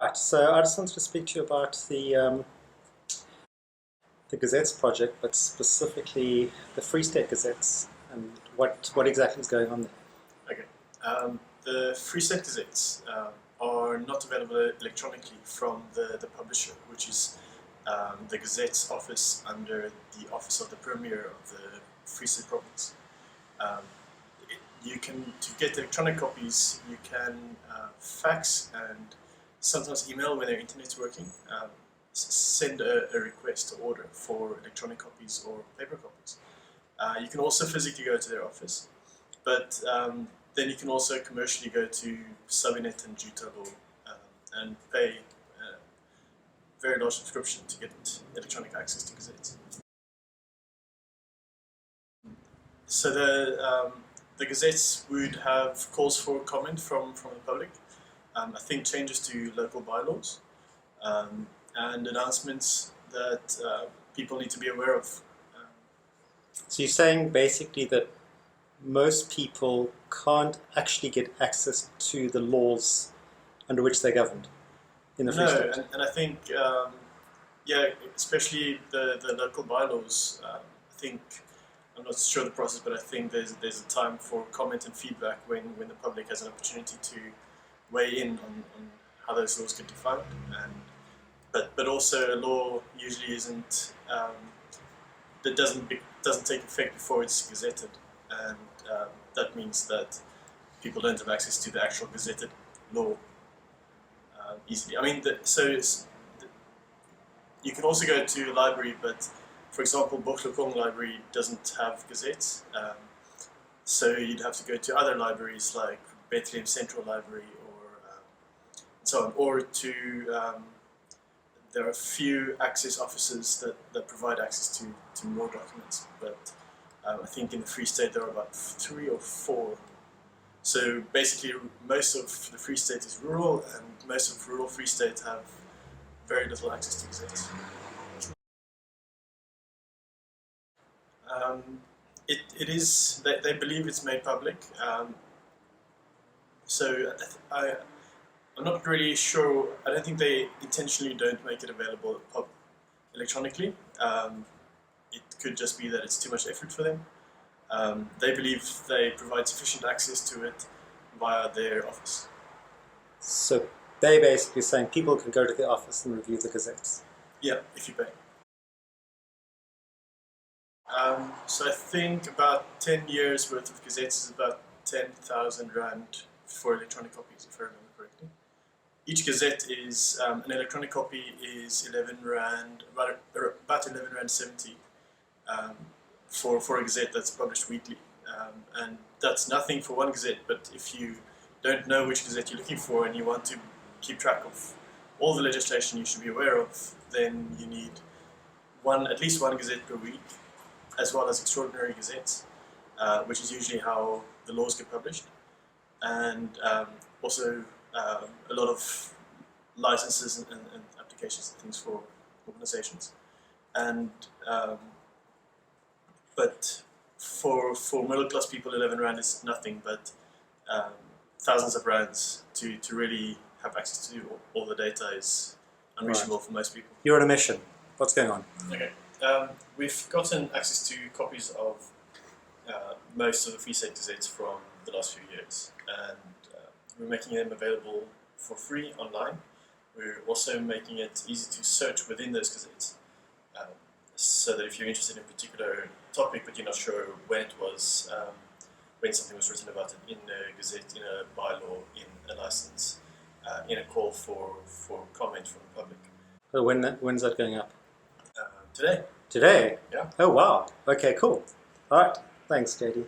Right, so I just wanted to speak to you about the Gazettes project, but specifically the Free State Gazettes and what exactly is going on there. Okay. The Free State Gazettes are not available electronically from the publisher, which is the Gazette's office under the Office of the Premier of the Free State Province. Um, to get electronic copies, you can fax and sometimes email when their internet's working. Send a request to order for electronic copies or paper copies. You can also physically go to their office, but then you can also commercially go to Subinet and Jutabo and pay a very large subscription to get electronic access to gazettes. So the gazettes would have calls for comment from the public. I think changes to local bylaws and announcements that people need to be aware of. So you're saying basically that most people can't actually get access to the laws under which they're governed in the Free State? No, and I think, yeah, especially the local bylaws, I think, I'm not sure the process, but I think there's a time for comment and feedback when the public has an opportunity to weigh in on how those laws get defined. But also a law usually isn't, that doesn't take effect before it's gazetted, and that means that people don't have access to the actual gazetted law easily. I mean, you can also go to a library, but for example, Boklokong Library doesn't have gazettes, so you'd have to go to other libraries like Bethlehem Central Library or and so on, or to there are a few access offices that provide access to more documents, but I think in the Free State there are about 3 or 4. So basically most of the Free State is rural, and most of rural Free State have very little access to gazettes. It is, they believe it's made public, so I'm not really sure. I don't think they intentionally don't make it available electronically. It could just be that it's too much effort for them. They believe they provide sufficient access to it via their office. So they're basically saying people can go to the office and review the gazettes? Yeah, if you pay. So I think about 10 years worth of gazettes is about 10,000 Rand for electronic copies, if I remember correctly. Each gazette is, an electronic copy is 11 Rand, about 11 Rand 70 for a gazette that's published weekly. And that's nothing for one gazette, but if you don't know which gazette you're looking for and you want to keep track of all the legislation you should be aware of, then you need at least one gazette per week, as well as extraordinary gazettes, which is usually how the laws get published, and also a lot of licenses and applications and things for organizations. And but for middle class people, 11 Rand is nothing, but thousands of rands to really have access to all the data is unreasonable for most people. You're on a mission. What's going on? Okay. We've gotten access to copies of most of the Free State gazettes from the last few years, and we're making them available for free online. We're also making it easy to search within those gazettes, so that if you're interested in a particular topic but you're not sure when it was, when something was written about it in a gazette, in a bylaw, in a license, in a call for comment from the public. Oh, when's that going up? Today. Today? Yeah. Oh wow. Okay, cool. All right. Thanks, JD.